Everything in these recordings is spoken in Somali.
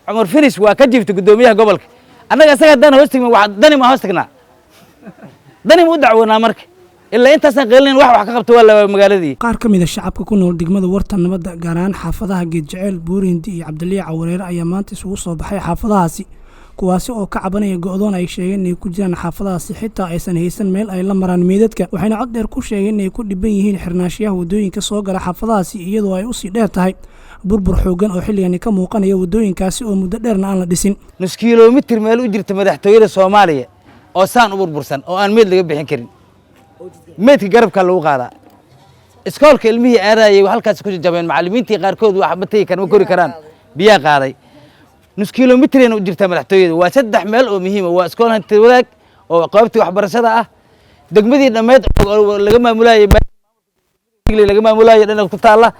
عمر فينيش وكجفت قدوميها قبلك أنا أسأل دنا هوستك واحد دني ما هوستكنا دني مو دعونا مرك إلا أنت سنقلين واحد وحكبت ولا مقالدي qaar ka mid ah shacabka ku nool degmada warta nabadda gaar ahaan xaafadaha Geedjecel Buurindi iyo Cabdilaahi Cawareer ayaa maanta isugu soo baxay xaafadahaasi kuwaasi oo ka cabanaya go'doon ay sheegeen inay ku jiraan xaafadahaasi xitaa aysan haysan meel ay la maraan meedadka waxayna cod dheer ku sheegeen inay ku dhiban yihiin xirnaashiyaha wadooyinka soo gala xaafadahaasi iyadoo ay u sii dheer tahay burbur xoogan oo xilligan ka muuqanaya wadooyinkaasi oo muddo dheerna aan la dhisin nus kiiloomitir meel u jirta madaxtooyada Soomaaliya oo saan u burbursan oo aan meed laga bixin karin meedka garabka lagu qaadaa iskoolka ilmihii aadayay halkaas ku jabeen macallimiintii qaarkood wax ma tagi karaan ma kori karaan biyaa qaaday nus kiiloomitir u jirta madaxtooyada waa saddex meel oo muhiim ah waa iskool hanti wadaag oo qaybtii waxbarashada ah degmadii dhameed laga maamulayo dhan ku taala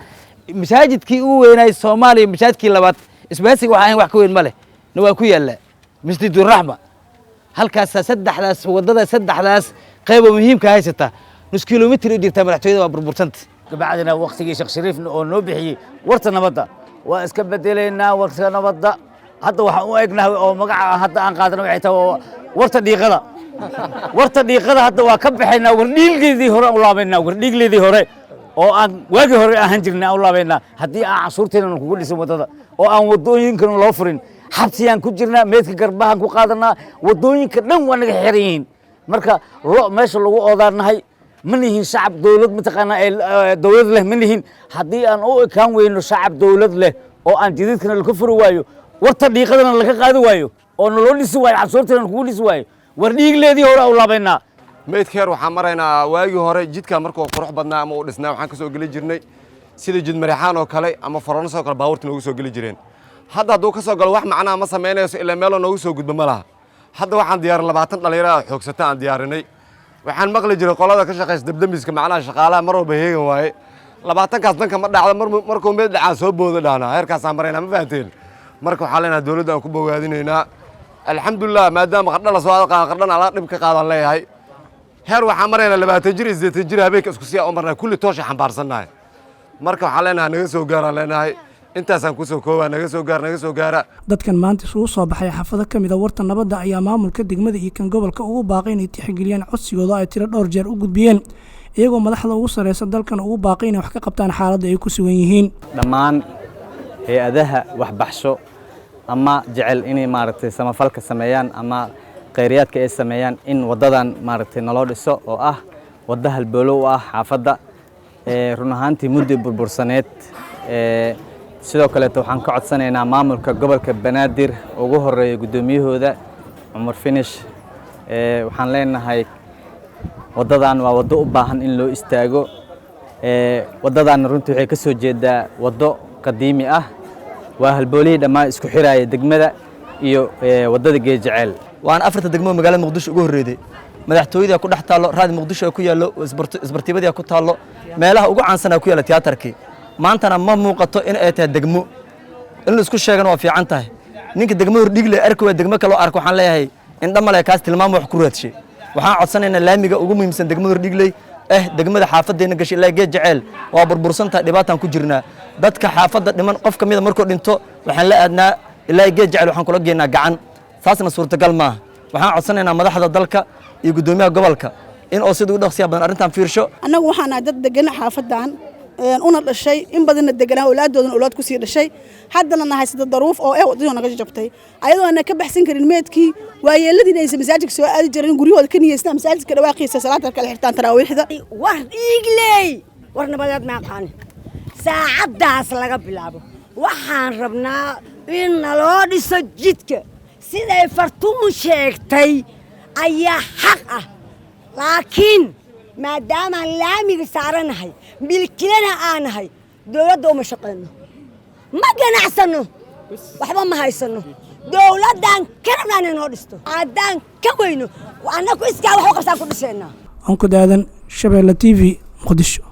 masaajidkii ugu weynay Soomaaliya masaajidkii labaad isbaasiga waxa aan wax ka weyn ma leh waa ku yaala masjidur rahma halkaas saddexdaas wadada saddexdaas qayb muhiim ka haysata nus kiiloomitir u jirta madaxtooyada waa burbursanta kabacdina waqtigii Sheekh Shariif oo noo bixiyay warta nabadda waa iska bedeleynaa warta nabadda hadda waxaan u eegnahay oo magaca hadda aan qaadano waxay tahay warta dhiiqada hadda waa ka baxaynaa wardhiigleedii hore u laabaynaa wardhiigleedii hore oo aan waagi hore ahaan jirnay u laabaynaa haddii aan casuurteena kugu dhisan wadada oo aan wadooyinkan loo furin xabsiyaan ku jirnaa meedka garbahan ku qaadanaa wadooyinka dhan waa naga xiran yihiin marka meesha lagu oodaanahay ma nihin shacab dawlad mataqaanaa dawlad leh ma nihin haddii aan u ekaan weyno shacab dawlad leh oo aan jidadkana laga furi waayo warta dhiiqadana laga qaadi waayo oo naloo dhisi waayo casuurteena kugu dhisi waayo war dhiigleedii hore u laabaynaa meedkeer waxaan maraynaa waagii hore jidka markuu qurux badnaa ama uu dhisnaa waxaan ka soo geli jirnay sida jid Marixaan oo kale ama Faroonso oo kale baabuurta noogu soo geli jireen hadda hadduu ka soo galo wax macnaa ma sameynayso ilaa meelo noogu soo gudbo ma laha hadda waxaan diyaarin 20 dhalinyaro xoogsata aan diyaarinay waxaan maqli jiray qolada ka shaqeysa dabdamiska macnaha shaqaalaha mar walba heegan waaye 20 kaas danka ma dhacdo markuu meed dhacaan soo boodo dhaana heerkaas aan maraynaa ma fahanteen marka waxaan leenahay dawladda aan ku bogaadinaynaa alxamdulillah maadaama qardhala soo qardhan ala dhib ka qaadan leeyahay heer waxaan maraynaa 20 jir 8 jir habeenka isku sii umarnaa kulli toosha xambaarsannahay marka waxaan leenahay naga soo gaaraan leenahay intaasaan ku soo koobaa naga soo gaara dadkan maanta isugu soo baxay xaafado ka mid ah warta nabadda ayaa maamulka degmada iyo kan gobolka ugu baaqay inay tixgeliyaan codsigooda ay tiro dhowr jeer u gudbiyeen iyagoo madaxda ugu sareysa dalkan ugu baaqay inay wax ka qabtaan xaaladda ay ku sugan yihiin dhammaan hay'adaha waxbaxsho ama jecel inay maaragtay samafalka sameeyaan ama khayriyaadka ay sameeyaan in wadadan maaragtay naloo dhiso oo ah wada halboolo u ah xaafadda run ahaantii muddo burbursaneed sidoo kale waxaan ka codsanaynaa maamulka gobolka Banaadir ugu horeeya gudoomiyahooda Cumar Finish waxaan leenahay wadadan waa wado u baahan in loo istaago wadadan runtii waxay ka soo jeedaa wado qadiimi ah waa halboolihii dhammaan isku xiraaya degmada iyo wadada Geedjecel waan afarta degmo magaalada Muqdisho ugu horeeyay madaxtooyada ku dhex taalo raad Muqdisho ku yaalo isbartibada ku taalo meelaha ugu caansan ku yaala tiyaatarkii maantana ma muuqato in ay tahay degmo in la isku sheegano waa fiican tahay ninka degmo hordhigle arko degmo kale oo arko waxaan leeyahay in dhamale kaas tilmaam wax ku raadshay waxaan codsanaynaa laamiga ugu muhiimsan degmada hordhigle degmada xaafadeena gashay ilaa Geedjecel waa burbursanta dhibaataan ku jirnaa dadka xaafada dhiman qof kamid markuu dhinto waxaan la aadnaa ilaa Geedjecel waxaan kula geenaa gacan saasna suurtagal ma waxaan codsanaynaa madaxda dalka iyo gudoomiyaha gobolka in oo sidoo dhaqsiya badan arintan fiirsho anagu waxaan dad degan xaafadan una dhashay in badan deganaa awlaadoodan awlaad ku sii dhashay haddana nahaysada daruuf oo wadada naga jabtay ayadoo aan ka baxsan karin meedkii waayeeladii ay masaajidka soo aadi jireen guryahooda ka niyeystaan masaajidka dhawaaqiisa salaada kala xirtaan taraawiixda war dhiigley war nabadeed ma aqaan saacadaas laga bilaabo waxaan rabnaa in naloo dhiso jidka siday fartuun sheegtay ayaa xaq ah laakiin maadaama laamiga saaranahay milkilana aanahay dawladda uma shaqeyno ma ganacsano waxba ma haysano dawladdan ka rabnaa inay noo dhisto haddaan ka weyno annagu iskaa wax u qabsaan ku dhiseynaa aan ku daadan Shabeelle TV Muqdisho.